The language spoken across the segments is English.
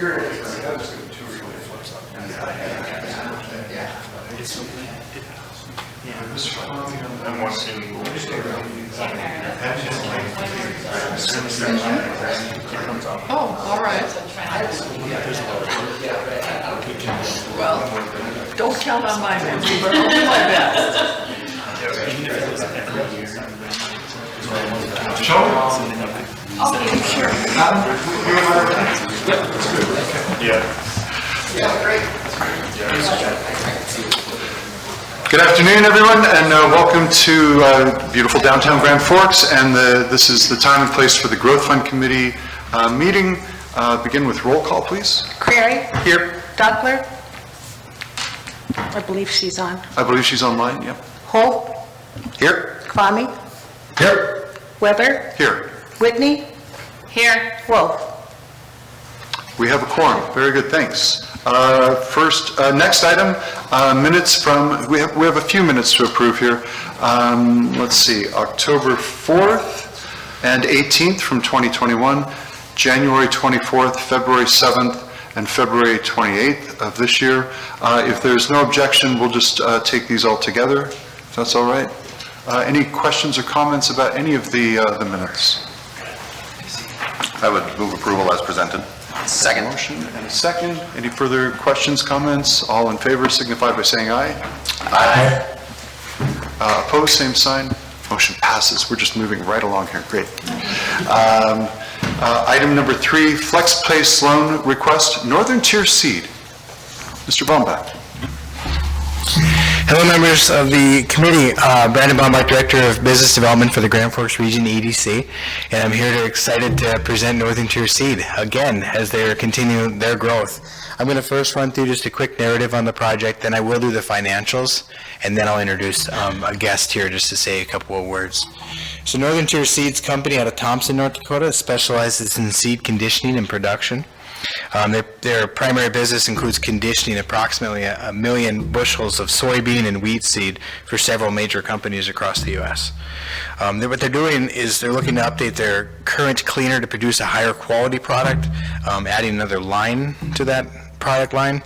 Oh, all right. Well, don't count on my memory, but I'll do my best. Okay, sure. Good afternoon, everyone, and welcome to beautiful downtown Grand Forks. And this is the time and place for the Growth Fund Committee meeting. Begin with roll call, please. Crary? Here. Duckler? I believe she's on. I believe she's online, yep. Holt? Here. Kwame? Here. Weber? Here. Whitney? Here. Wolf? We have a quorum. Very good, thanks. Next item, minutes from, we have a few minutes to approve here. Let's see, October 4th and 18th from 2021, January 24th, February 7th, and February 28th of this year. If there's no objection, we'll just take these all together, if that's all right. Any questions or comments about any of the minutes? I would move approval as presented. Second. Motion and a second. Any further questions, comments? All in favor signify by saying aye. Aye. Opposed, same sign. Motion passes. We're just moving right along here. Great. Item number 3, Flex Place Loan Request, Northern Tier Seed. Mr. Baumbach. Hello, members of the committee. Brandon Baumbach, Director of Business Development for the Grand Forks Region EDC, and I'm here excited to present Northern Tier Seed again as they're continuing their growth. I'm going to first run through just a quick narrative on the project, then I will do the financials, and then I'll introduce a guest here just to say a couple of words. So Northern Tier Seeds company out of Thompson, North Dakota, specializes in seed conditioning and production. Their primary business includes conditioning approximately 1 million bushels of soybean and wheat seed for several major companies across the U.S. What they're doing is they're looking to update their current cleaner to produce a higher quality product, adding another line to that product line,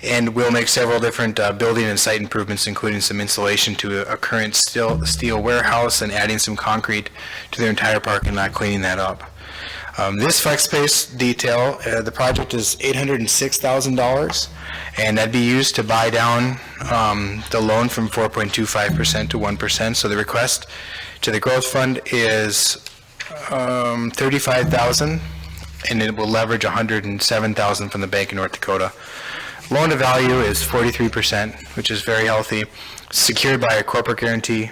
and we'll make several different building and site improvements, including some insulation to a current steel warehouse and adding some concrete to their entire parking lot, cleaning that up. This flex space detail, the project is $806,000, and that'd be used to buy down the loan from 4.25% to 1%. So the request to the growth fund is $35,000, and it will leverage $107,000 from the Bank of North Dakota. Loan to value is 43%, which is very healthy. Secured by a corporate guarantee.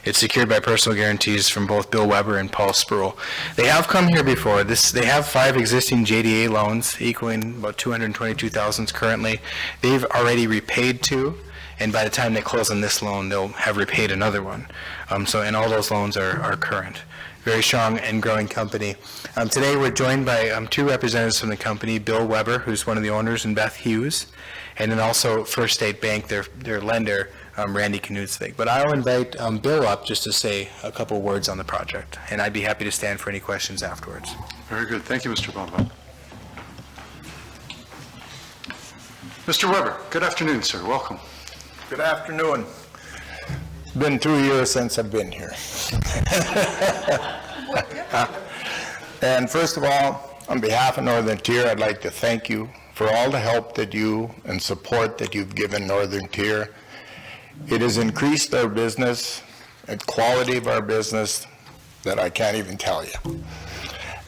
It's secured by personal guarantees from both Bill Weber and Paul Spruill. They have come here before. They have 5 existing JDA loans equaling about $222,000 currently. They've already repaid 2, and by the time they close on this loan, they'll have repaid another one. And all those loans are current. Very strong and growing company. Today we're joined by 2 representatives from the company, Bill Weber, who's one of the owners, and Beth Hughes, and then also First State Bank, their lender, Randy Knutsvig. But I'll invite Bill up just to say a couple words on the project, and I'd be happy to stand for any questions afterwards. Very good. Thank you, Mr. Baumbach. Mr. Weber, good afternoon, sir. Welcome. Good afternoon. It's been 2 years since I've been here. And first of all, on behalf of Northern Tier, I'd like to thank you for all the help that you and support that you've given Northern Tier. It has increased our business and quality of our business that I can't even tell you.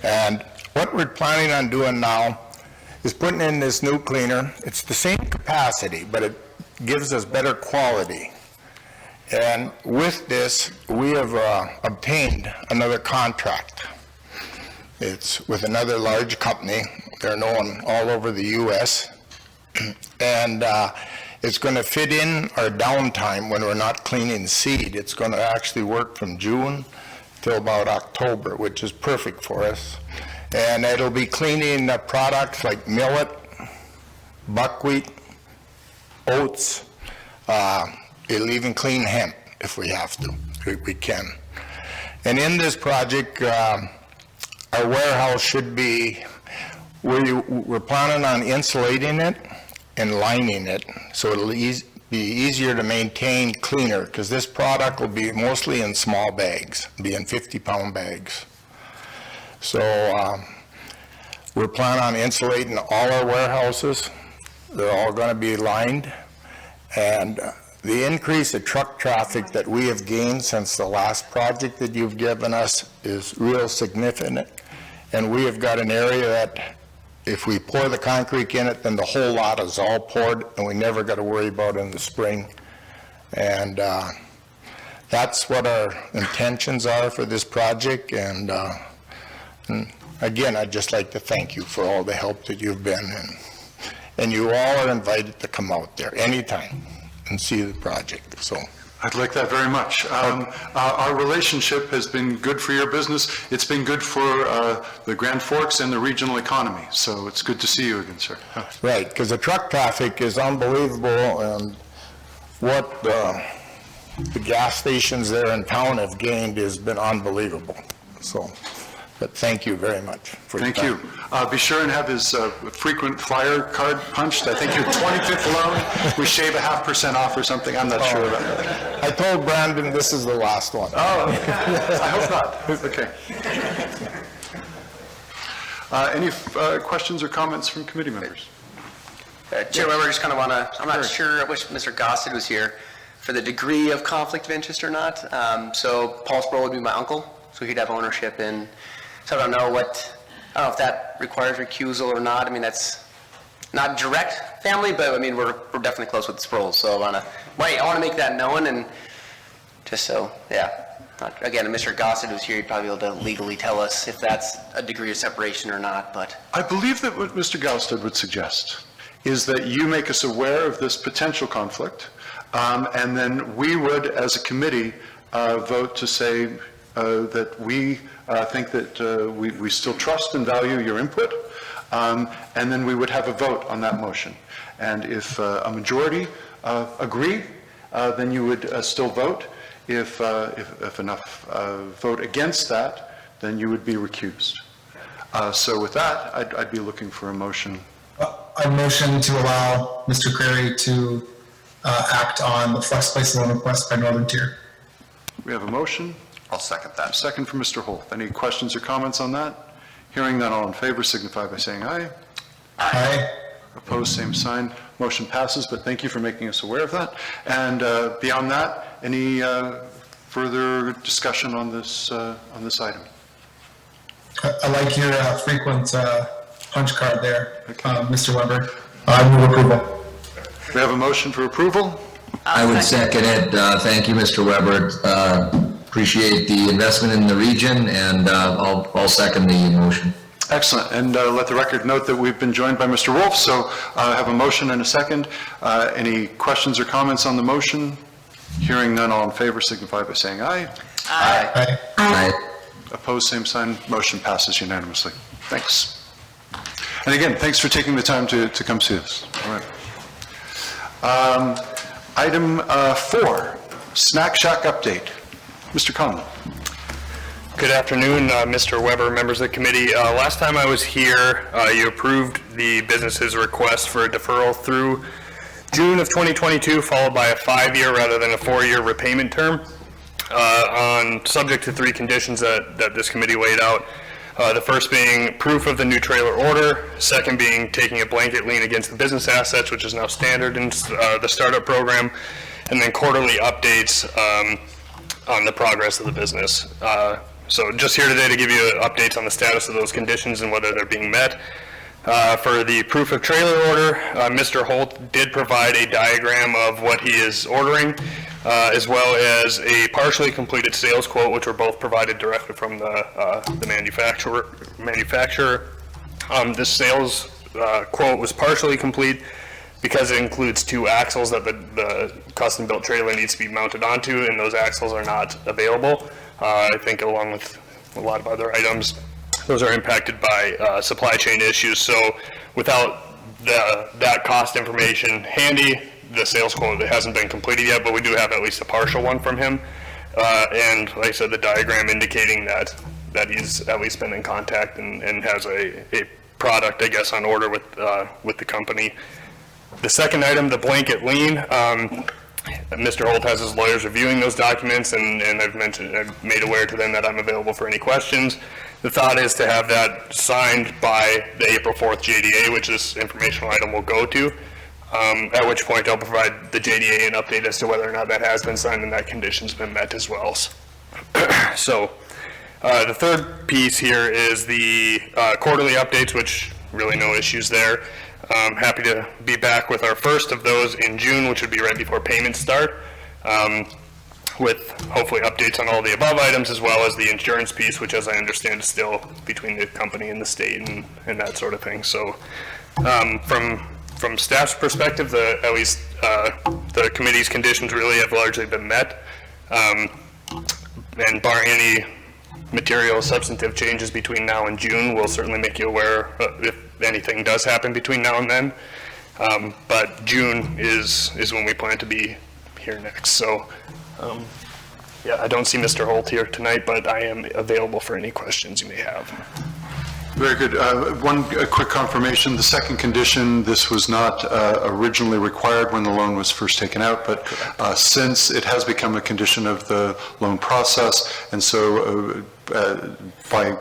And what we're planning on doing now is putting in this new cleaner. It's the same capacity, but it gives us better quality. And with this, we have obtained another contract. It's with another large company. They're known all over the U.S. And it's going to fit in our downtime when we're not cleaning seed. It's going to actually work from June till about October, which is perfect for us. And it'll be cleaning products like millet, buckwheat, oats. It'll even clean hemp if we have to. We can. And in this project, our warehouse should be We're planning on insulating it and lining it, so it'll be easier to maintain, cleaner, because this product will be mostly in small bags, be in 50-pound bags. So we're planning on insulating all our warehouses. They're all going to be lined, and the increase of truck traffic that we have gained since the last project that you've given us is real significant, and we have got an area that if we pour the concrete in it, then the whole lot is all poured, and we never got to worry about it in the spring. And that's what our intentions are for this project, and again, I'd just like to thank you for all the help that you've been, and you all are invited to come out there anytime and see the project, so. I'd like that very much. Our relationship has been good for your business. It's been good for the Grand Forks and the regional economy, so it's good to see you again, sir. Right, because the truck traffic is unbelievable, and what the gas stations there in town have gained has been unbelievable, so. But thank you very much for your time. Thank you. Be sure and have his frequent flyer card punched. I think your 25th loan, we shave 0.5% off or something. I'm not sure about that. I told Brandon this is the last one. Oh, I hope not. Okay. Any questions or comments from committee members? Chair Weber, just kind of want to, I'm not sure, I wish Mr. Gossett was here for the degree of conflict of interest or not. So Paul Sproul would be my uncle, so he'd have ownership in. So I don't know if that requires recusal or not. I mean, that's not direct family, but I mean, we're definitely close with the Sproles. So I want to make that known, and just so, yeah. Again, if Mr. Gossett was here, he'd probably be able to legally tell us if that's a degree of separation or not, but. I believe that what Mr. Gossett would suggest is that you make us aware of this potential conflict, and then we would, as a committee, vote to say that we think that we still trust and value your input, and then we would have a vote on that motion. And if a majority agree, then you would still vote. If enough vote against that, then you would be recused. So with that, I'd be looking for a motion. I motion to allow Mr. Crary to act on the flex place loan request by Northern Tier. We have a motion. I'll second that. Second from Mr. Holt. Any questions or comments on that? Hearing none, all in favor signify by saying aye. Aye. Opposed, same sign. Motion passes, but thank you for making us aware of that. And beyond that, any further discussion on this item? I like your frequent punch card there, Mr. Weber. I move approval. We have a motion for approval. I would second it. Thank you, Mr. Weber. Appreciate the investment in the region, and I'll second the motion. Excellent. And let the record note that we've been joined by Mr. Wolf, so I have a motion and a second. Any questions or comments on the motion? Hearing none, all in favor signify by saying aye. Aye. Aye. Aye. Opposed, same sign. Motion passes unanimously. Thanks. And again, thanks for taking the time to come see us. All right. Item 4, Snack Shack update. Mr. Conlon. Good afternoon, Mr. Weber, members of the committee. Last time I was here, you approved the business's request for a deferral through June of 2022, followed by a 5-year rather than a 4-year repayment term, subject to 3 conditions that this committee laid out. The first being proof of the new trailer order, second being taking a blanket lien against the business assets, which is now standard in the startup program, and then quarterly updates on the progress of the business. So just here today to give you updates on the status of those conditions and whether they're being met. For the proof of trailer order, Mr. Holt did provide a diagram of what he is ordering, as well as a partially completed sales quote, which were both provided directly from the manufacturer. This sales quote was partially complete because it includes 2 axles that the custom-built trailer needs to be mounted onto, and those axles are not available. I think along with a lot of other items, those are impacted by supply chain issues. So without that cost information handy, the sales quote hasn't been completed yet, but we do have at least a partial one from him. And like I said, the diagram indicating that he's at least been in contact and has a product, I guess, on order with the company. The second item, the blanket lien, Mr. Holt has his lawyers reviewing those documents, and I've made aware to them that I'm available for any questions. The thought is to have that signed by the April 4th JDA, which this informational item will go to, at which point I'll provide the JDA an update as to whether or not that has been signed and that condition's been met as well. So the third piece here is the quarterly updates, which really no issues there. Happy to be back with our first of those in June, which would be right before payments start, with hopefully updates on all the above items, as well as the insurance piece, which, as I understand, is still between the company and the state and that sort of thing. So from staff's perspective, at least the committee's conditions really have largely been met, and barring any material substantive changes between now and June, we'll certainly make you aware if anything does happen between now and then. But June is when we plan to be here next. So yeah, I don't see Mr. Holt here tonight, but I am available for any questions you may have. Very good. A quick confirmation, the second condition, this was not originally required when the loan was first taken out, but since it has become a condition of the loan process, and so by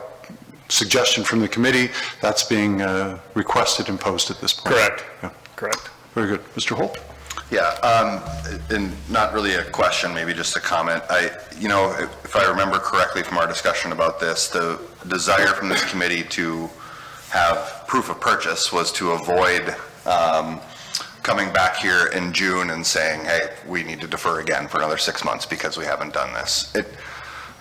suggestion from the committee, that's being requested and posed at this point. Correct. Yeah. Correct. Very good. Mr. Holt? Yeah, and not really a question, maybe just a comment. If I remember correctly from our discussion about this, the desire from this committee to have proof of purchase was to avoid coming back here in June and saying, hey, we need to defer again for another 6 months because we haven't done this.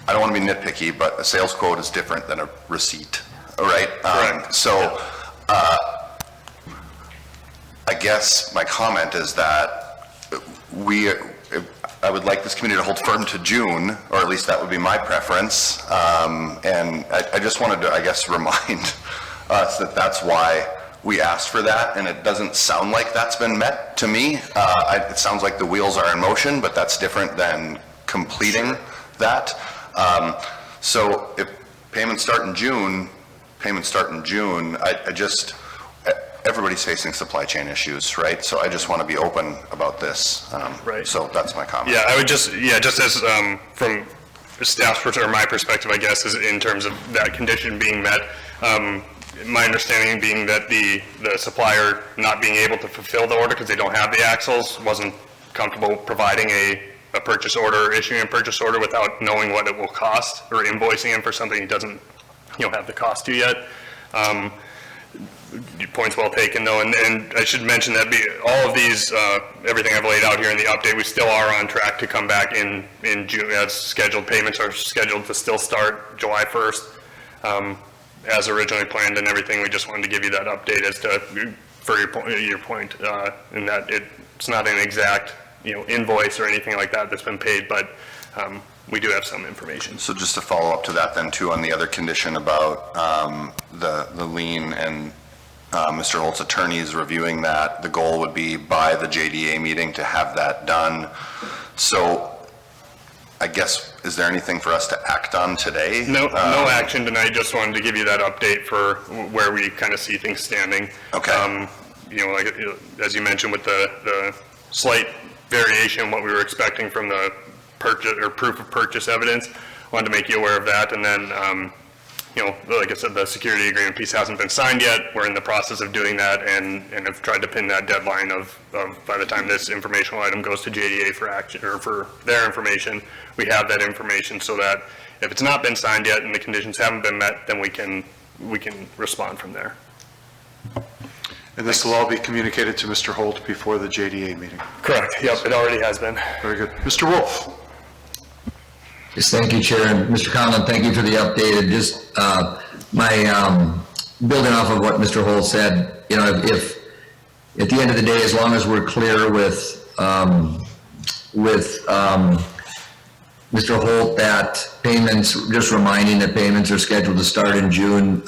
I don't want to be nitpicky, but a sales quote is different than a receipt, all right? I guess my comment is that I would like this committee to hold firm to June, or at least that would be my preference. And I just wanted to, I guess, remind us that that's why we asked for that, and it doesn't sound like that's been met to me. It sounds like the wheels are in motion, but that's different than completing that. So if payments start in June, everybody's facing supply chain issues, right? So I just want to be open about this. Right. So that's my comment. Yeah, I would just as from staff's or my perspective, I guess, is in terms of that condition being met. My understanding being that the supplier not being able to fulfill the order because they don't have the axles, wasn't comfortable providing a purchase order, issuing a purchase order without knowing what it will cost, or invoicing him for something he doesn't have the cost to yet. Your point's well taken, though, and I should mention that all of these, everything I've laid out here in the update, we still are on track to come back in June as scheduled. Payments are scheduled to still start July 1st, as originally planned and everything. We just wanted to give you that update as to, for your point, in that it's not an exact, invoice or anything like that that's been paid, but we do have some information. So just to follow up to that then too, on the other condition about the lien and Mr. Holt's attorneys reviewing that, the goal would be by the JDA meeting to have that done. So I guess, is there anything for us to act on today? No action tonight, just wanted to give you that update for where we kind of see things standing. Okay. As you mentioned, with the slight variation in what we were expecting from the purchase or proof of purchase evidence, wanted to make you aware of that. And then, like I said, the security agreement piece hasn't been signed yet. We're in the process of doing that, and have tried to pin that deadline of by the time this informational item goes to JDA for action, or for their information, we have that information so that if it's not been signed yet and the conditions haven't been met, then we can respond from there. And this will all be communicated to Mr. Holt before the JDA meeting? Correct. Yep, it already has been. Very good. Mr. Wolf? Yes, thank you, Chair. And Mr. Conlon, thank you for the update. And just building off of what Mr. Holt said, if at the end of the day, as long as we're clear with Mr. Holt that payments, just reminding that payments are scheduled to start in June,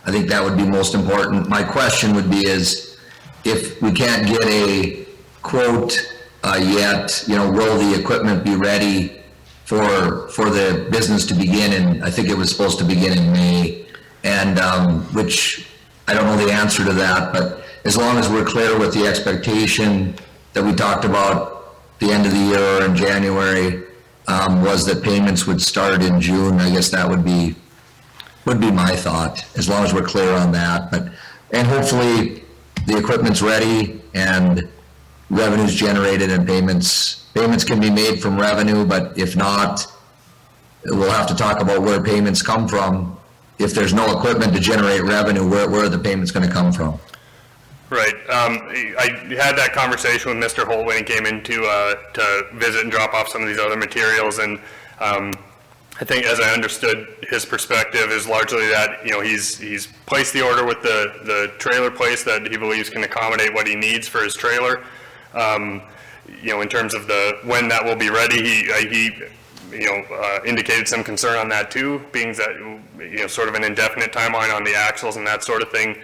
I think that would be most important. My question would be is, if we can't get a quote yet, will the equipment be ready for the business to begin? And I think it was supposed to begin in May, and which I don't know the answer to that, but as long as we're clear with the expectation that we talked about the end of the year or in January, was that payments would start in June, I guess that would be my thought, as long as we're clear on that. And hopefully the equipment's ready and revenue's generated and payments can be made from revenue, but if not, we'll have to talk about where payments come from. If there's no equipment to generate revenue, where are the payments going to come from? Right. I had that conversation with Mr. Holt when he came in to visit and drop off some of these other materials, and I think, as I understood, his perspective is largely that, he's placed the order with the trailer place that he believes can accommodate what he needs for his trailer. In terms of when that will be ready, he indicated some concern on that too, being that, sort of an indefinite timeline on the axles and that sort of thing.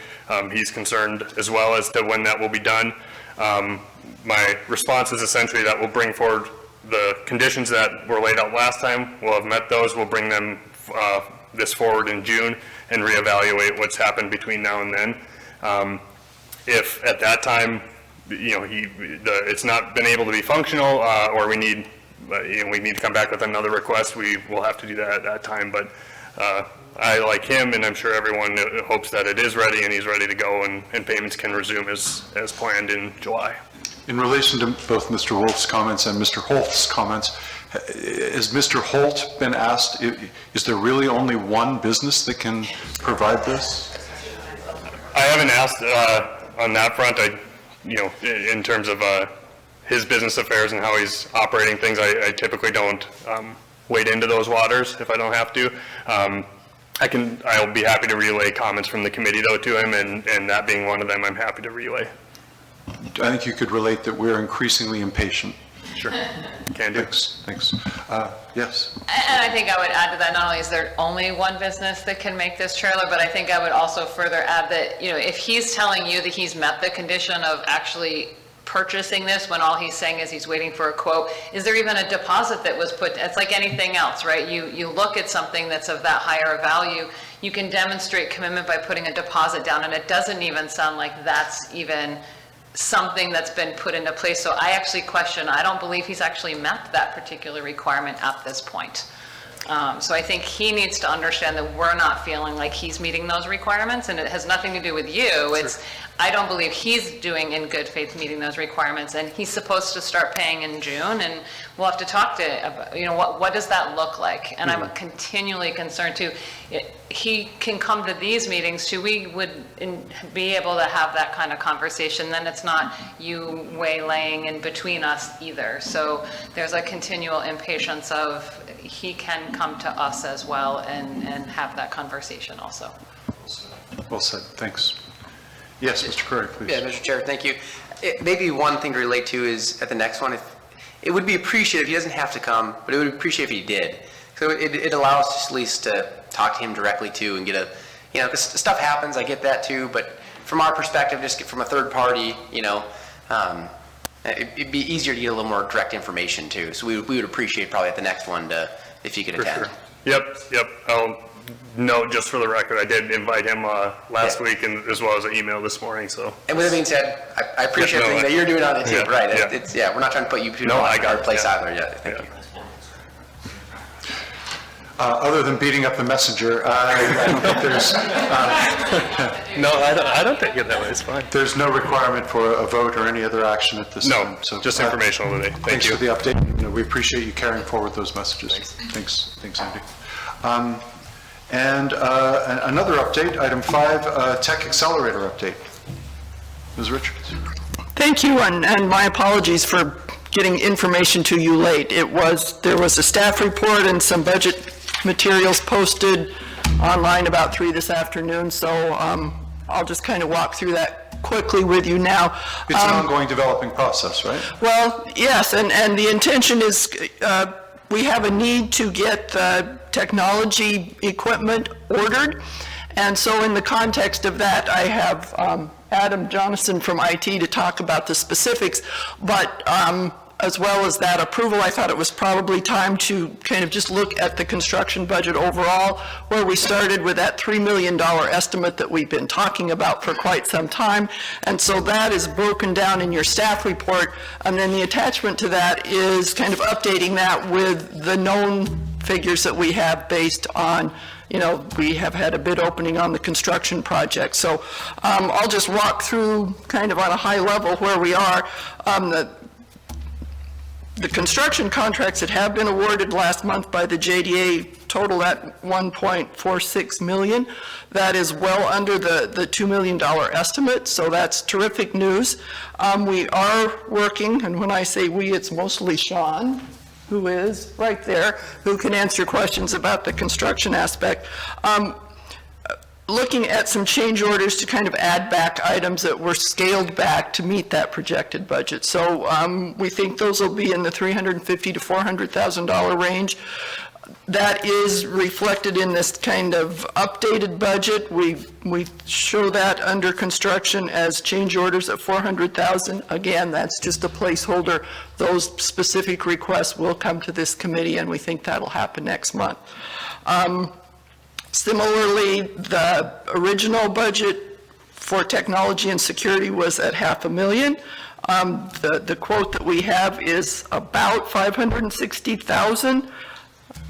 He's concerned as well as to when that will be done. My response is essentially that we'll bring forward the conditions that were laid out last time. We'll have met those. We'll bring them this forward in June and reevaluate what's happened between now and then. If at that time, it's not been able to be functional, or we need to come back with another request, we will have to do that at that time. But I, like him, and I'm sure everyone hopes that it is ready and he's ready to go, and payments can resume as planned in July. In relation to both Mr. Wolf's comments and Mr. Holt's comments, has Mr. Holt been asked, is there really only one business that can provide this? I haven't asked on that front. In terms of his business affairs and how he's operating things, I typically don't wade into those waters if I don't have to. I'll be happy to relay comments from the committee though to him, and that being one of them, I'm happy to relay. I think you could relate that we're increasingly impatient. Sure, can do. Thanks. Yes. And I think I would add to that, not only is there only one business that can make this trailer, but I think I would also further add that, if he's telling you that he's met the condition of actually purchasing this when all he's saying is he's waiting for a quote, is there even a deposit that was put? It's like anything else, right? You look at something that's of that higher value, you can demonstrate commitment by putting a deposit down, and it doesn't even sound like that's even something that's been put into place. So I actually question, I don't believe he's actually met that particular requirement at this point. So I think he needs to understand that we're not feeling like he's meeting those requirements, and it has nothing to do with you. It's, I don't believe he's doing in good faith meeting those requirements, and he's supposed to start paying in June, and we'll have to talk to, what does that look like? And I'm continually concerned too. He can come to these meetings too. We would be able to have that kind of conversation. Then it's not you waylaying in between us either. So there's a continual impatience of he can come to us as well and have that conversation also. Well said. Thanks. Yes, Mr. Curry, please. Yeah, Mr. Chair, thank you. Maybe one thing to relate to is at the next one, it would be appreciated if he doesn't have to come, but it would be appreciated if he did. So it allows us at least to talk to him directly too and get because stuff happens, I get that too, but from our perspective, just from a third party, it'd be easier to get a little more direct information too. So we would appreciate probably at the next one if you could attend. Sure. Yep. I'll note just for the record, I did invite him last week, and as well as an email this morning. So. And with that being said, I appreciate everything that you're doing on it too. Right? Yeah. We're not trying to put you to a hard place either. Yeah. Thank you. Other than beating up the messenger, I don't think there's... No, I don't take it that way. It's fine. There's no requirement for a vote or any other action at this time. No, so just informational today. Thanks for the update. We appreciate you carrying forward those messages. Thanks, Andy. And another update, item 5, Tech Accelerator update. Ms. Richards. Thank you, and my apologies for getting information to you late. There was a staff report and some budget materials posted online about 3 this afternoon, so I'll just kind of walk through that quickly with you now. It's an ongoing developing process, right? Well, yes, and the intention is we have a need to get technology equipment ordered, and so in the context of that, I have Adam Jonathan from IT to talk about the specifics, but as well as that approval, I thought it was probably time to kind of just look at the construction budget overall, where we started with that $3 million estimate that we've been talking about for quite some time. And so that is broken down in your staff report. And then the attachment to that is kind of updating that with the known figures that we have based on, you know, we have had a bid opening on the construction project. So I'll just walk through kind of on a high level where we are. The construction contracts that have been awarded last month by the JDA total at $1.46 million. That is well under the $2 million estimate, so that's terrific news. We are working, and when I say we, it's mostly Sean, who is right there, who can answer questions about the construction aspect. Looking at some change orders to kind of add back items that were scaled back to meet that projected budget. So we think those will be in the $350,000 to $400,000 range. That is reflected in this kind of updated budget. We show that under construction as change orders at $400,000. Again, that's just a placeholder. Those specific requests will come to this committee, and we think that'll happen next month. Similarly, the original budget for technology and security was at $500,000. The quote that we have is about $560,000.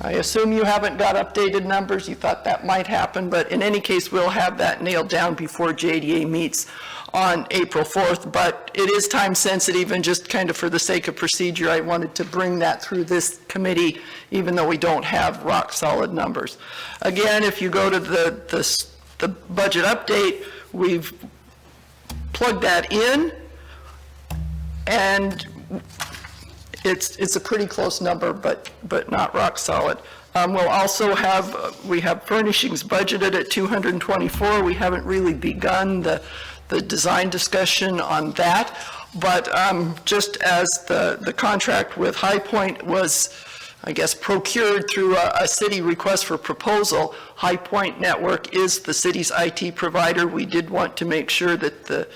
I assume you haven't got updated numbers. You thought that might happen, but in any case, we'll have that nailed down before JDA meets on April 4th, but it is time sensitive, and just kind of for the sake of procedure, I wanted to bring that through this committee, even though we don't have rock solid numbers. Again, if you go to the budget update, we've plugged that in, and it's a pretty close number, but not rock solid. We'll also we have furnishings budgeted at $224. We haven't really begun the design discussion on that, but just as the contract with High Point was, I guess, procured through a city request for proposal, High Point Network is the city's IT provider. We did want to make sure that the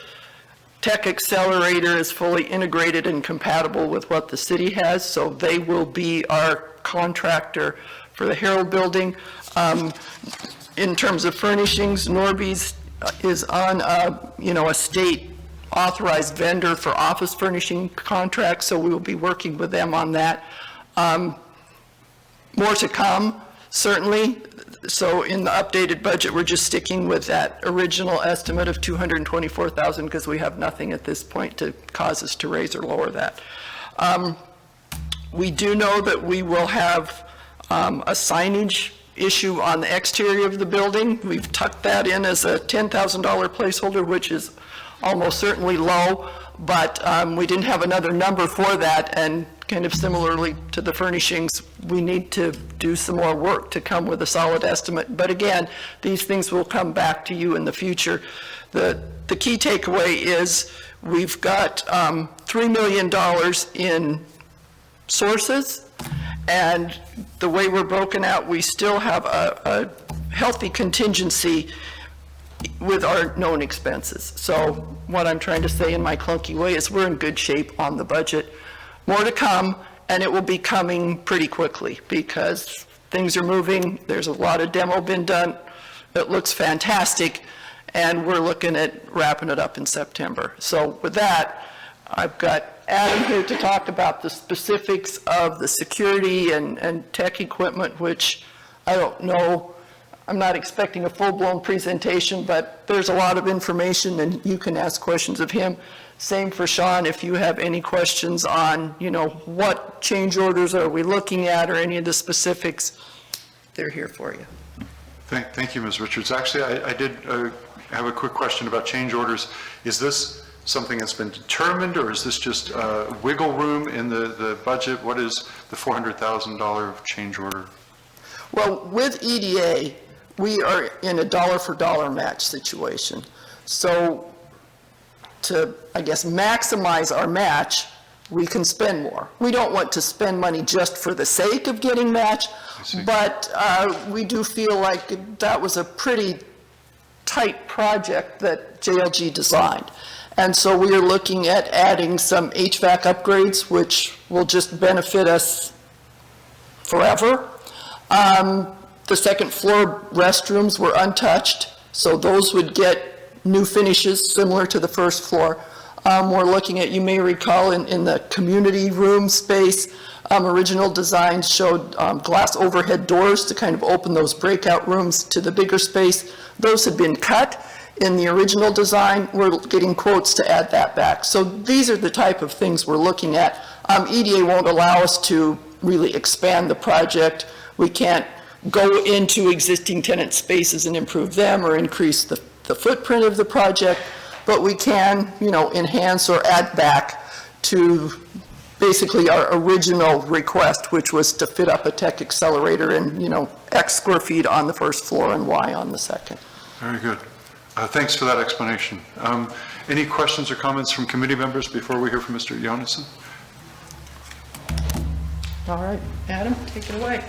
Tech Accelerator is fully integrated and compatible with what the city has, so they will be our contractor for the Herald Building. In terms of furnishings, Norby's is on a state authorized vendor for office furnishing contracts, so we will be working with them on that. More to come, certainly. So in the updated budget, we're just sticking with that original estimate of $224,000 because we have nothing at this point to cause us to raise or lower that. We do know that we will have a signage issue on the exterior of the building. We've tucked that in as a $10,000 placeholder, which is almost certainly low, but we didn't have another number for that, and kind of similarly to the furnishings, we need to do some more work to come with a solid estimate. But again, these things will come back to you in the future. The key takeaway is we've got $3 million in sources, and the way we're broken out, we still have a healthy contingency with our known expenses. So what I'm trying to say in my clunky way is we're in good shape on the budget. More to come, and it will be coming pretty quickly because things are moving. There's a lot of demo been done. It looks fantastic, and we're looking at wrapping it up in September. So with that, I've got Adam here to talk about the specifics of the security and tech equipment, which I don't know. I'm not expecting a full-blown presentation, but there's a lot of information, and you can ask questions of him. Same for Sean, if you have any questions on, what change orders are we looking at or any of the specifics, they're here for you. Thank you, Ms. Richards. Actually, I did have a quick question about change orders. Is this something that's been determined, or is this just wiggle room in the budget? What is the $400,000 change order? Well, with EDA, we are in a dollar-for-dollar match situation. So to, I guess, maximize our match, we can spend more. We don't want to spend money just for the sake of getting match, but we do feel like that was a pretty tight project that JLG designed. And so we are looking at adding some HVAC upgrades, which will just benefit us forever. The second floor restrooms were untouched, so those would get new finishes similar to the first floor. We're looking at, you may recall, in the community room space, original designs showed glass overhead doors to kind of open those breakout rooms to the bigger space. Those had been cut in the original design. We're getting quotes to add that back. So these are the type of things we're looking at. EDA won't allow us to really expand the project. We can't go into existing tenant spaces and improve them or increase the footprint of the project, but we can, enhance or add back to basically our original request, which was to fit up a tech accelerator and, X square feet on the first floor and Y on the second. Very good. Thanks for that explanation. Any questions or comments from committee members before we hear from Mr. Jonassen? All right, Adam, take it away.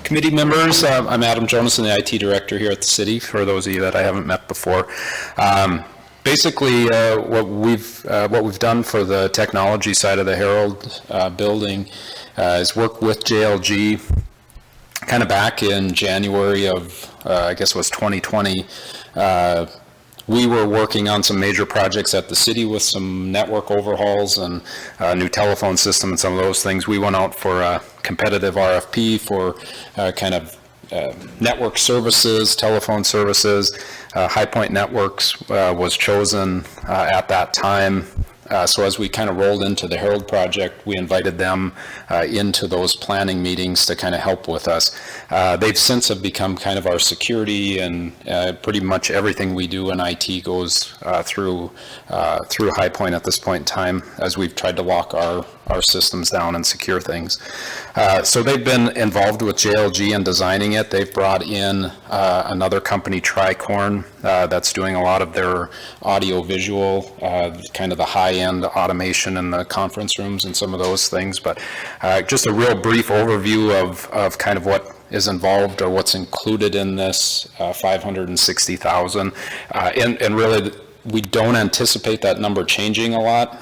Committee members, I'm Adam Jonassen, the IT director here at the city, for those of you that I haven't met before. Basically, what we've done for the technology side of the Herald building is work with JLG kind of back in January of, I guess it was 2020. We were working on some major projects at the city with some network overhauls and a new telephone system and some of those things. We went out for a competitive RFP for kind of network services, telephone services. High Point Networks was chosen at that time. So as we kind of rolled into the Herald project, we invited them into those planning meetings to kind of help with us. They've since have become kind of our security, and pretty much everything we do in IT goes through High Point at this point in time, as we've tried to lock our systems down and secure things. So they've been involved with JLG in designing it. They've brought in another company, Tricorn, that's doing a lot of their audio visual, kind of the high-end automation in the conference rooms and some of those things. But just a real brief overview of kind of what is involved or what's included in this $560,000. And really, we don't anticipate that number changing a lot.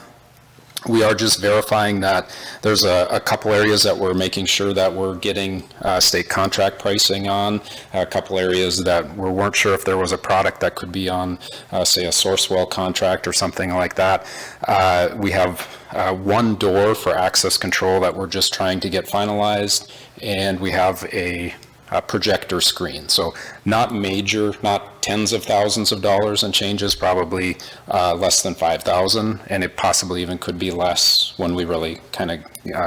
We are just verifying that there's a couple areas that we're making sure that we're getting state contract pricing on, a couple areas that we weren't sure if there was a product that could be on, say, a Sourcewell contract or something like that. We have one door for access control that we're just trying to get finalized, and we have a projector screen. So not major, not tens of thousands of dollars and changes, probably less than 5,000, and it possibly even could be less when we really kind of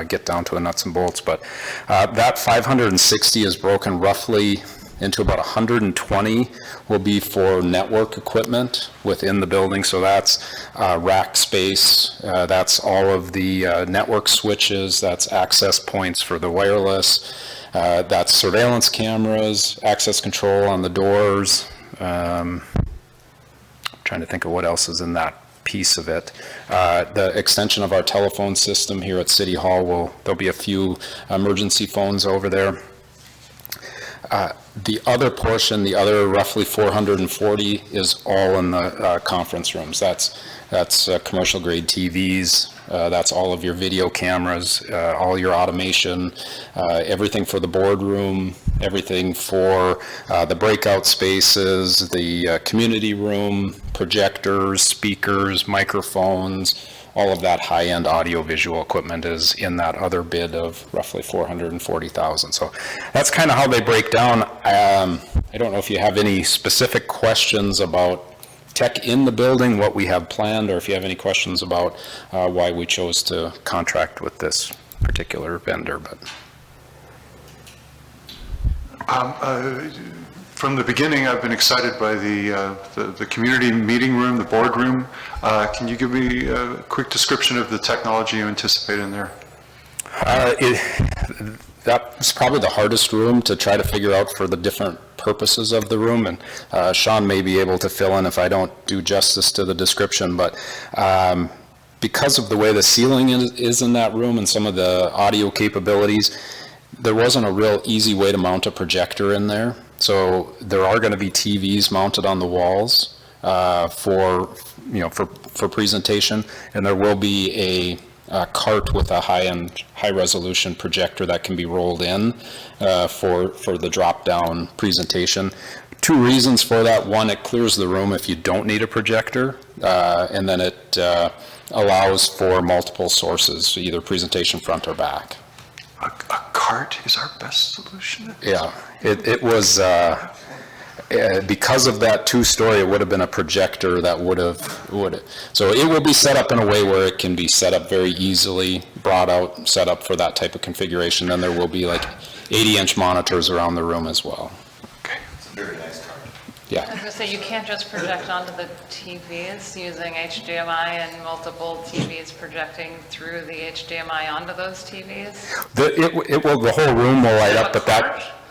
get down to the nuts and bolts. But that 560 is broken roughly into about 120 will be for network equipment within the building. So that's rack space, that's all of the network switches, that's access points for the wireless, that's surveillance cameras, access control on the doors. Trying to think of what else is in that piece of it. The extension of our telephone system here at City Hall, there'll be a few emergency phones over there. The other portion, the other roughly 440, is all in the conference rooms. That's commercial grade TVs. That's all of your video cameras, all your automation, everything for the boardroom, everything for the breakout spaces, the community room, projectors, speakers, microphones. All of that high-end audio-visual equipment is in that other bid of roughly $440,000. So that's kind of how they break down. I don't know if you have any specific questions about tech in the building, what we have planned, or if you have any questions about why we chose to contract with this particular vendor. But from the beginning, I've been excited by the community meeting room, the boardroom. Can you give me a quick description of the technology you anticipate in there? That's probably the hardest room to try to figure out for the different purposes of the room, and Sean may be able to fill in if I don't do justice to the description, but because of the way the ceiling is in that room and some of the audio capabilities, there wasn't a real easy way to mount a projector in there. So there are going to be TVs mounted on the walls for presentation, and there will be a cart with a high-resolution projector that can be rolled in for the drop-down presentation. Two reasons for that. One, it clears the room if you don't need a projector, and then it allows for multiple sources, either presentation front or back. A cart is our best solution? Yeah, it was, because of that two-story, it would have been a projector that would. So it will be set up in a way where it can be set up very easily, brought out, set up for that type of configuration. Then there will be like 80-inch monitors around the room as well. Okay. It's a very nice card. Yeah. I was going to say, you can't just project onto the TVs using HDMI and multiple TVs projecting through the HDMI onto those TVs? The whole room will light up, but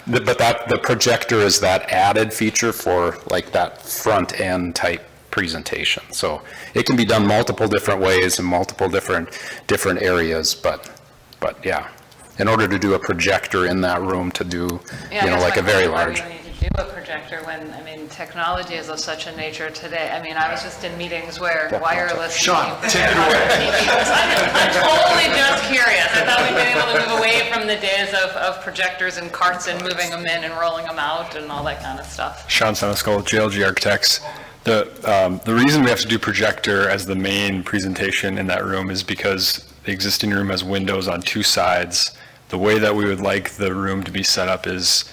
the projector is that added feature for like that front end type presentation. So it can be done multiple different ways in multiple different areas, but yeah, in order to do a projector in that room to do, like a very large. Do a projector when, technology is of such a nature today. I was just in meetings where wireless. Sean, take it away. I'm totally just curious. I thought we'd been able to move away from the days of projectors and carts and moving them in and rolling them out and all that kind of stuff. Sean Senescal, JLG Architects. The reason we have to do projector as the main presentation in that room is because the existing room has windows on two sides. The way that we would like the room to be set up is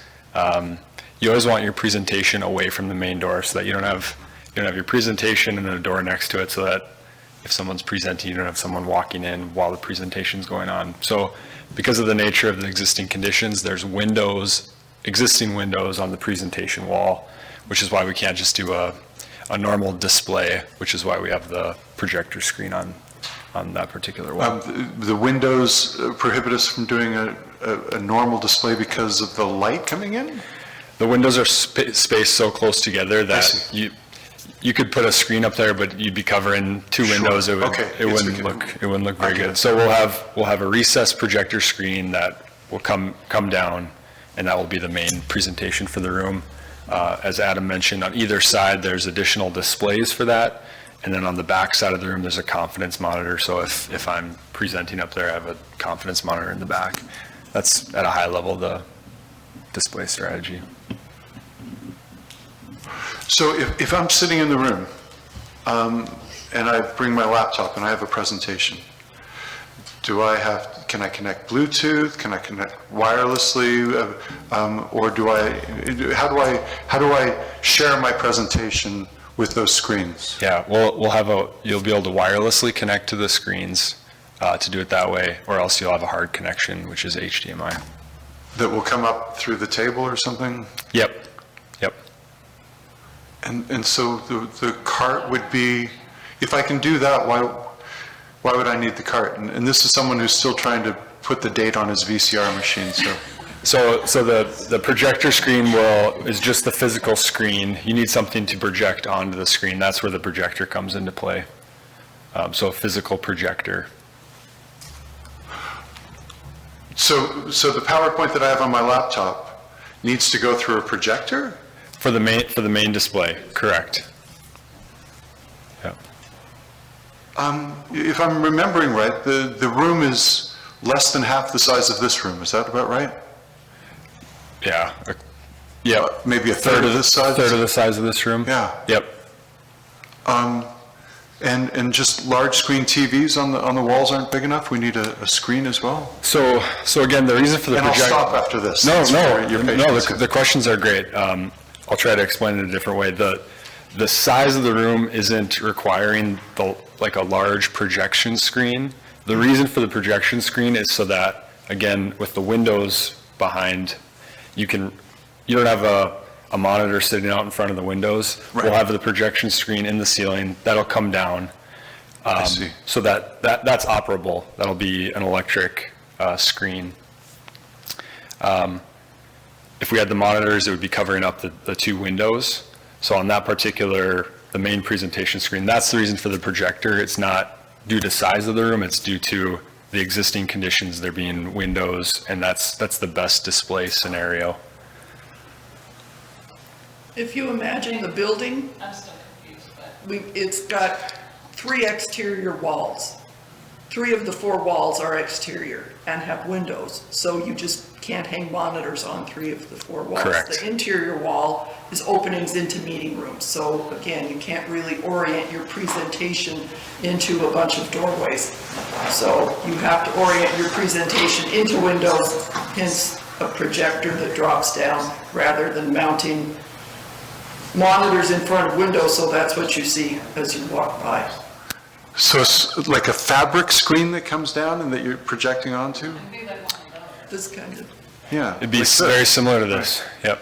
you always want your presentation away from the main door so that you don't have your presentation and then a door next to it, so that if someone's presenting, you don't have someone walking in while the presentation's going on. So because of the nature of the existing conditions, there's existing windows on the presentation wall, which is why we can't just do a normal display, which is why we have the projector screen on that particular wall. The windows prohibit us from doing a normal display because of the light coming in? The windows are spaced so close together that you could put a screen up there, but you'd be covering two windows. It wouldn't look very good. So we'll have a recessed projector screen that will come down, and that will be the main presentation for the room. As Adam mentioned, on either side there's additional displays for that, and then on the back side of the room there's a confidence monitor. So if I'm presenting up there, I have a confidence monitor in the back. That's at a high level the display strategy. So if I'm sitting in the room and I bring my laptop and I have a presentation, can I connect Bluetooth? Can I connect wirelessly? Or how do I share my presentation with those screens? Yeah, you'll be able to wirelessly connect to the screens to do it that way, or else you'll have a hard connection, which is HDMI. That will come up through the table or something? Yep. And so the cart would be, if I can do that, why would I need the cart? And this is someone who's still trying to put the date on his VCR machine, so. So the projector screen is just the physical screen. You need something to project onto the screen. That's where the projector comes into play. So a physical projector. So the PowerPoint that I have on my laptop needs to go through a projector? For the main display, correct. Yeah. If I'm remembering right, the room is less than half the size of this room. Is that about right? Yeah. Yeah. Maybe a third of this size? Third of the size of this room? Yeah. Yep. And just large screen TVs on the walls aren't big enough? We need a screen as well? So again, the reason for the projector... And I'll stop after this. No, the questions are great. I'll try to explain it a different way. The size of the room isn't requiring like a large projection screen. The reason for the projection screen is so that, again, with the windows behind, you don't have a monitor sitting out in front of the windows. Right. We'll have the projection screen in the ceiling. That'll come down. I see. So that's operable. That'll be an electric screen. If we had the monitors, it would be covering up the two windows. So on that the main presentation screen, that's the reason for the projector. It's not due to size of the room, it's due to the existing conditions, there being windows, and that's the best display scenario. If you imagine the building, I'm still confused, but. it's got 3 exterior walls. 3 of the 4 walls are exterior and have windows, so you just can't hang monitors on 3 of the 4 walls. Correct. The interior wall is openings into meeting rooms, so again, you can't really orient your presentation into a bunch of doorways. So you have to orient your presentation into windows, hence a projector that drops down rather than mounting monitors in front of windows, so that's what you see as you walk by. So it's like a fabric screen that comes down and that you're projecting onto? This kind of. Yeah. It'd be like very similar to this, yep.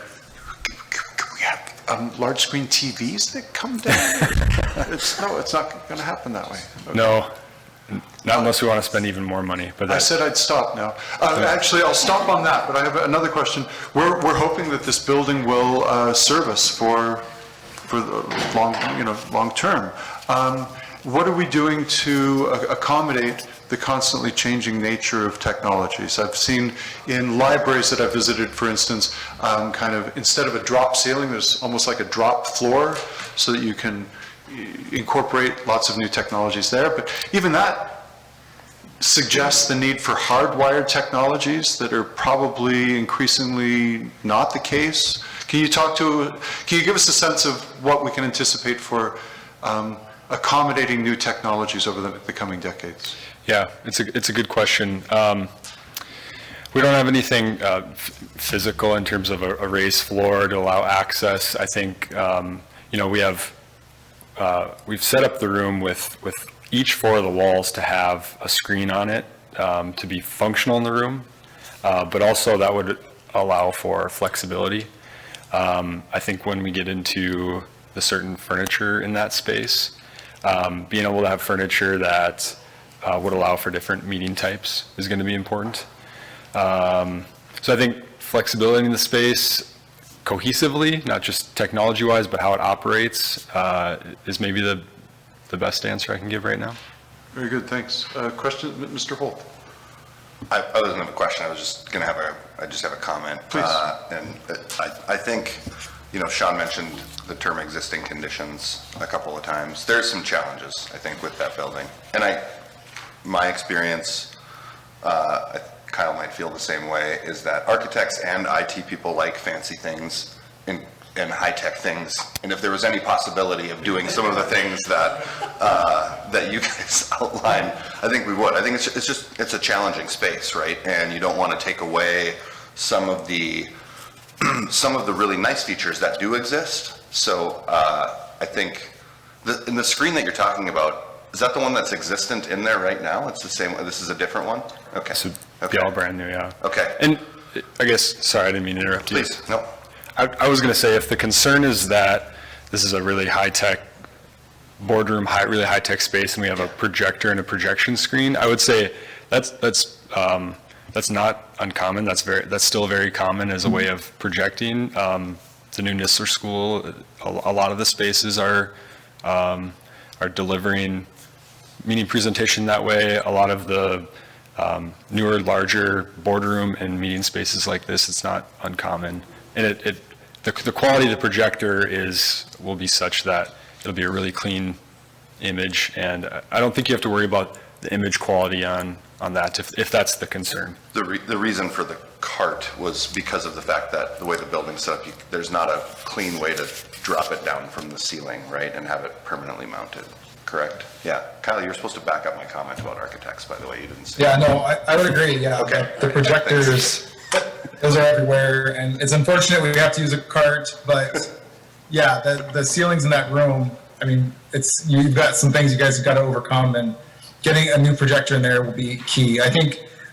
Could we have large screen TVs that come down? No, it's not going to happen that way. Okay. No, not unless we want to spend even more money, but I that's. said I'd stop now. Actually, I'll stop on that, but I have another question. We're hoping that this building will serve us for the long term. What are we doing to accommodate the constantly changing nature of technologies? I've seen in libraries that I've visited, for instance, kind of instead of a drop ceiling, there's almost like a drop floor so that you can incorporate lots of new technologies there. But even that suggests the need for hardwired technologies that are probably increasingly not the case. Can you give us a sense of what we can anticipate for accommodating new technologies over the coming decades? Yeah, it's a good question. We don't have anything physical in terms of a raised floor to allow access. I think we've set up the room with each 4 of the walls to have a screen on it to be functional in the room, but also that would allow for flexibility. I think when we get into the certain furniture in that space, being able to have furniture that would allow for different meeting types is going to be important. So I think flexibility in the space cohesively, not just technology-wise, but how it operates is maybe the best answer I can give right now. Very good, thanks. Question, Mr. Holt? I wasn't have a question, I just have a comment. Please. And I think, Sean mentioned the term existing conditions a couple of times. There's some challenges, I think, with that building. And my experience, Kyle might feel the same way, is that architects and IT people like fancy things and high-tech things. And if there was any possibility of doing some of the things that you guys outline, I think we would. I think it's a challenging space, right? And you don't want to take away some of the really nice features that do exist. So I think in the screen that you're talking about, is that the one that's existent in there right now? It's the same, this is a different one? Okay. This would be all brand new, yeah. Okay. And I guess, sorry, I didn't mean to interrupt you. Please, no. I was going to say, if the concern is that this is a really high-tech boardroom, really high-tech space, and we have a projector and a projection screen, I would say that's not uncommon. That's still very common as a way of projecting. The new Nistler School, a lot of the spaces are delivering meeting presentation that way. A lot of the newer, larger boardroom and meeting spaces like this, it's not uncommon. And the quality of the projector will be such that it'll be a really clean image, and I don't think you have to worry about the image quality on that if that's the concern. The reason for the cart was because of the fact that the way the building's set up, there's not a clean way to drop it down from the ceiling, right, and have it permanently mounted, correct? Yeah. Kyle, you're supposed to back up my comment about architects, by the way, you didn't say. Yeah, no, I would agree, yeah. Okay. The projectors, those are everywhere, and it's unfortunate we have to use a cart, but yeah, the ceilings in that room, I mean, you've got some things you guys have got to overcome, and getting a new projector in there will be key. I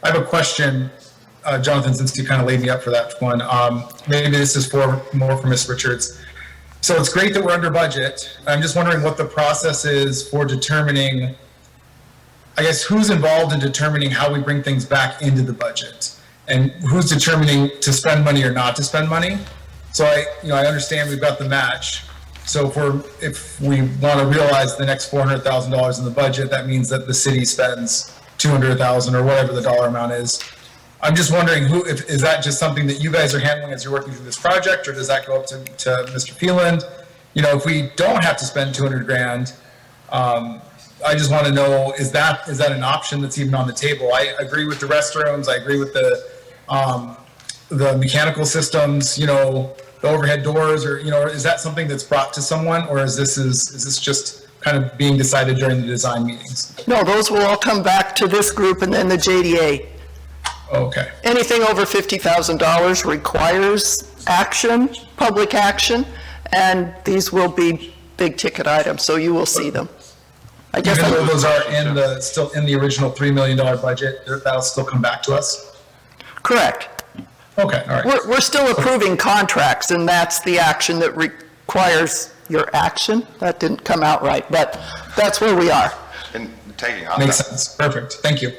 have a question, Jonathan, since you kind of laid me up for that one. Maybe this is more for Ms. Richards. So it's great that we're under budget. I'm just wondering what the process is for determining, I guess, who's involved in determining how we bring things back into the budget, and who's determining to spend money or not to spend money. So I understand we've got the match. So if we want to realize the next $400,000 in the budget, that means that the city spends $200,000 or whatever the dollar amount is. I'm just wondering is that just something that you guys are handling as you're working through this project, or does that go up to Mr. Phelan? You know, if we don't have to spend 200 grand, I just want to know, is that an option that's even on the table? I agree with the restrooms. I agree with the mechanical systems, you know, the overhead doors, or, you know, is that something that's brought to someone, or is this just kind of being decided during the design meetings? No, those will all come back to this group and then the JDA. Okay. Anything over $50,000 requires action, public action, and these will be big ticket items, so you will see them. I guess Even though those are still in the original $3 million budget, that'll still come back to us? Correct. Okay, all right. We're still approving contracts, and that's the action that requires your action. That didn't come out right, but that's where we are. And taking on Makes that, sense. Perfect. Thank you.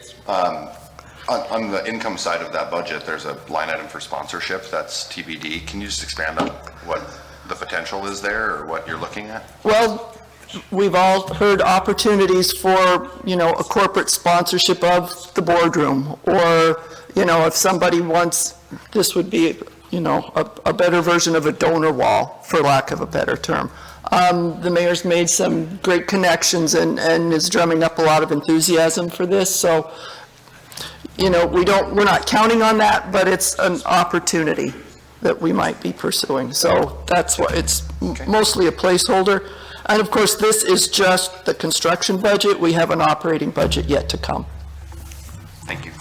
on the income side of that budget, there's a line item for sponsorship, that's TBD. Can you just expand on what the potential is there, or what you're looking at? Well, we've all heard opportunities for, you know, a corporate sponsorship of the boardroom, or, you know, if somebody wants, this would be, you know, a better version of a donor wall, for lack of a better term. The mayor's made some great connections and is drumming up a lot of enthusiasm for this, so, you know, we're not counting on that, but it's an opportunity that we might be pursuing. So that's what, it's mostly a placeholder. And of course, this is just the construction budget. We have an operating budget yet to come. Thank you.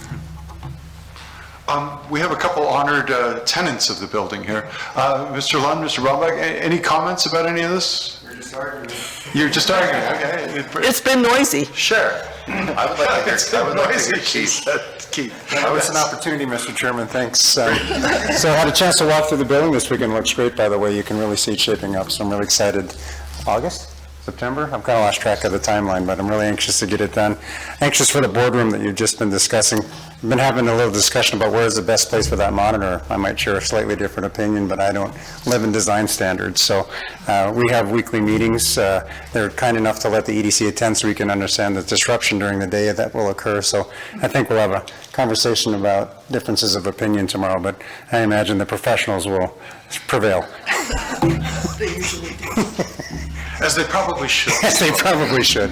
We have a couple honored tenants of the building here. Mr. Lund, Mr. Brownback, any comments about any of this? We're just arguing. You're just arguing, okay. It's been noisy. Sure. I would like to hear Keith. That was an opportunity, Mr. Chairman, thanks. So I had a chance to walk through the building this weekend. It looks great, by the way. You can really see it shaping up, so I'm really excited. August? September? I've kind of lost track of the timeline, but I'm really anxious to get it done. Anxious for the boardroom that you've just been discussing. I've been having a little discussion about where is the best place for that monitor. I might share a slightly different opinion, but I don't live in design standards. So we have weekly meetings. They're kind enough to let the EDC attend so we can understand the disruption during the day that will occur. So I think we'll have a conversation about differences of opinion tomorrow, but I imagine the professionals will prevail. They usually do. As they probably should. As they probably should.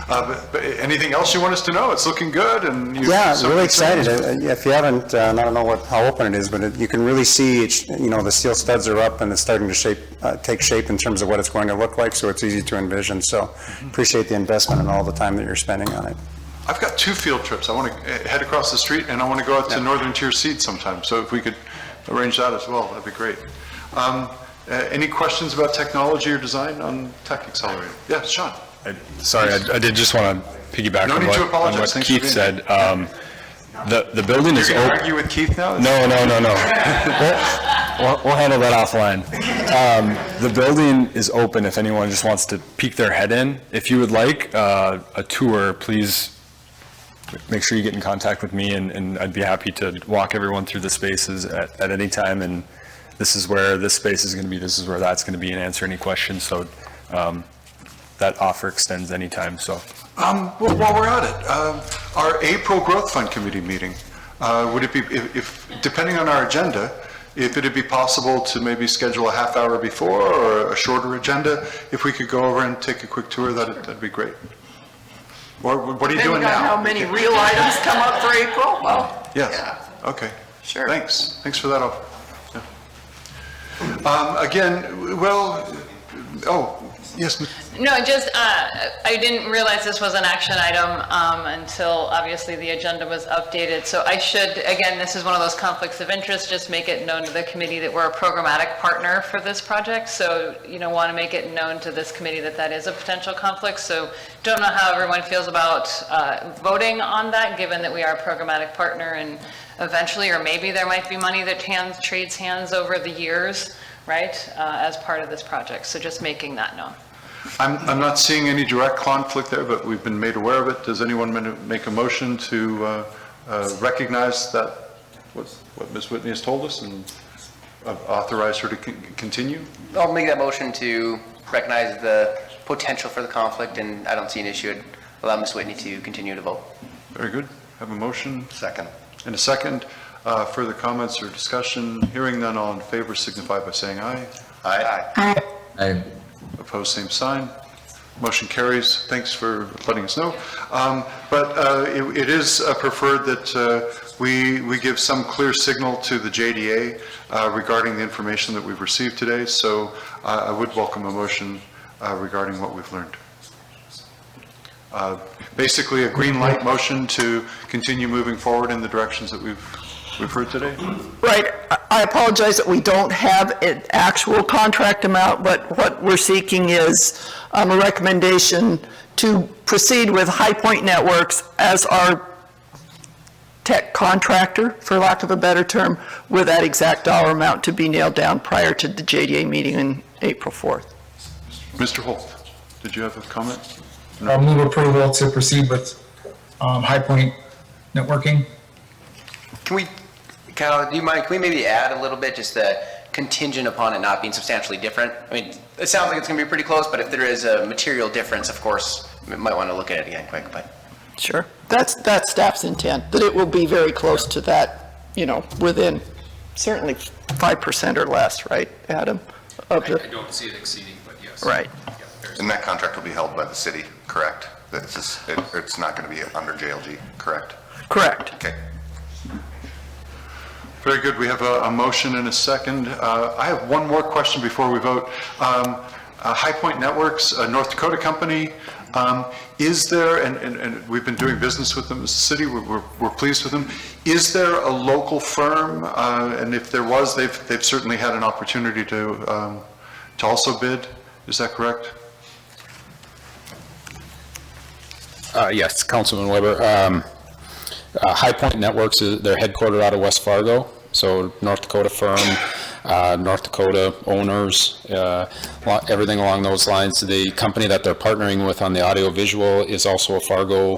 But anything else you want us to know? It's looking good, and yeah, really excited. If you haven't, I don't know how open it is, but you can really see, you know, the steel studs are up and it's starting to take shape in terms of what it's going to look like, so it's easy to envision. So appreciate the investment and all the time that you're spending on it. I've got 2 field trips. I want to head across the street, and I want to go out to Northern Tier Seed sometime. So if we could arrange that as well, that'd be great. Any questions about technology or design on Tech Accelerator? Yeah, Sean. Sorry, I did just want to piggyback No on need to what apologize. Thanks for Keith being said. The building is You're going to open. argue with Keith now? No. We'll handle that offline. The building is open if anyone just wants to peek their head in. If you would like a tour, please make sure you get in contact with me, and I'd be happy to walk everyone through the spaces at any time. And this is where this space is going to be, this is where that's going to be, and answer any questions. So that offer extends anytime. So. Well, while we're at it, our April Growth Fund Committee meeting, would it be, if depending on our agenda, if it'd be possible to maybe schedule a half hour before or a shorter agenda, if we could go over and take a quick tour, that'd be great. Or what are you doing now? Depending on how many real items come up for April, well, Yes. yeah. Okay. Sure. Thanks for that offer. Yeah. Again, well, yes. No, just, I didn't realize this was an action item until obviously the agenda was updated. So I should, again, this is one of those conflicts of interest, just make it known to the committee that we're a programmatic partner for this project. So, you know, want to make it known to this committee that that is a potential conflict. So don't know how everyone feels about voting on that, given that we are a programmatic partner, and eventually, or maybe there might be money that trades hands over the years, right, as part of this project. So just making that known. I'm not seeing any direct conflict there, but we've been made aware of it. Does anyone make a motion to recognize that, what Ms. Whitney has told us, and authorize her to continue? I'll make that motion to recognize the potential for the conflict, and I don't see an issue. I'd allow Ms. Whitney to continue to vote. Very good. Have a motion. Second. And a second. Further comments or discussion? Hearing none, all in favor signify by saying aye. Aye. I, Opposed, same sign. Motion carries. Thanks for letting us know. But it is preferred that we give some clear signal to the JDA regarding the information that we've received today. So I would welcome a motion regarding what we've learned. Basically, a green light motion to continue moving forward in the directions that we've heard today. Right. I apologize that we don't have an actual contract amount, but what we're seeking is a recommendation to proceed with High Point Networks as our tech contractor, for lack of a better term, with that exact dollar amount to be nailed down prior to the JDA meeting on April 4th. Mr. Holt, did you have a comment? I'll move approval to proceed with High Point Networking. Can we, Kyle, do you mind, can we maybe add a little bit, just the contingent upon it not being substantially different? I mean, it sounds like it's going to be pretty close, but if there is a material difference, of course, we might want to look at it again quick, but. Sure. That's staff's intent, that it will be very close to that, within certainly 5% or less, right, Adam? I don't see it exceeding, but yes. Right. And that contract will be held by the city, correct? It's not going to be under JLG, correct? Correct. Okay. Very good. We have a motion and a second. I have one more question before we vote. High Point Networks, a North Dakota company, is there, and we've been doing business with them as a city, we're pleased with them. Is there a local firm, and if there was, they've certainly had an opportunity to also bid? Is that correct? Yes, Councilman Weber. High Point Networks, they're headquartered out of West Fargo, so North Dakota firm, North Dakota owners, everything along those lines. The company that they're partnering with on the audiovisual is also a Fargo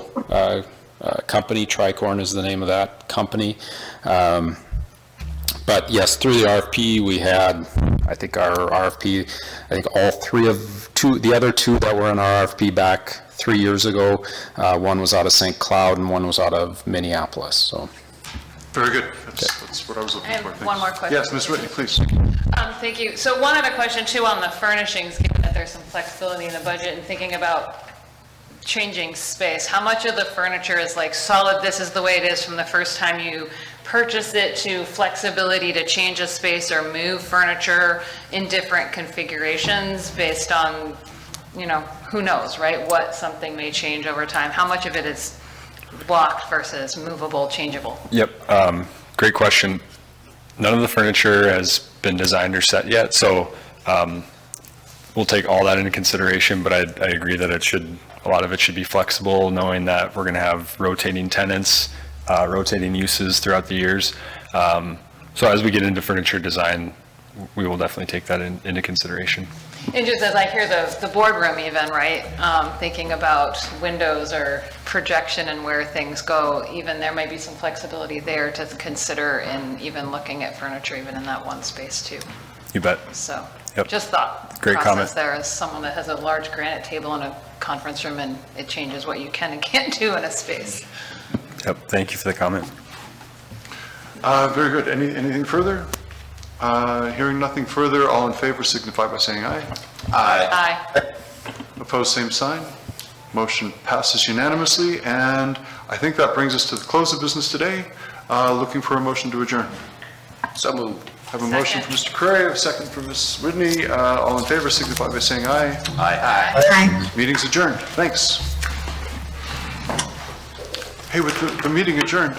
company. Tricorn is the name of that company. But yes, through the RFP, we had, I think all the other two that were in our RFP back 3 years ago, one was out of St. Cloud and one was out of Minneapolis, so. Very good. That's what I was looking for. I have Thanks. one more question. Yes, Ms. Whitney, please. Thank you. So one other question too on the furnishings, given that there's some flexibility in the budget and thinking about changing space, how much of the furniture is like solid, this is the way it is from the first time you purchase it, to flexibility to change a space or move furniture in different configurations based on, who knows, right? What something may change over time. How much of it is blocked versus movable, changeable? Yep, great question. None of the furniture has been designed or set yet, so we'll take all that into consideration, but I agree that a lot of it should be flexible, knowing that we're going to have rotating tenants, rotating uses throughout the years. So as we get into furniture design, we will definitely take that into consideration. And just as I hear the boardroom even, right, thinking about windows or projection and where things go, even there might be some flexibility there to consider in even looking at furniture, even in that one space too. You bet. So, Yep. just thought Great process comment. there as someone that has a large granite table in a conference room, and it changes what you can and can't do in a space. Yep, thank you for the comment. Very good. Anything further? Hearing nothing further, all in favor signify by saying aye. Aye. Opposed, same sign. Motion passes unanimously, and I think that brings us to the close of business today. Looking for a motion to adjourn. So moved. Have a motion from Mr. Cray, a second from Ms. Whitney. All in favor signify by saying aye. Aye. Meeting's adjourned. Thanks. Hey, with the meeting adjourned,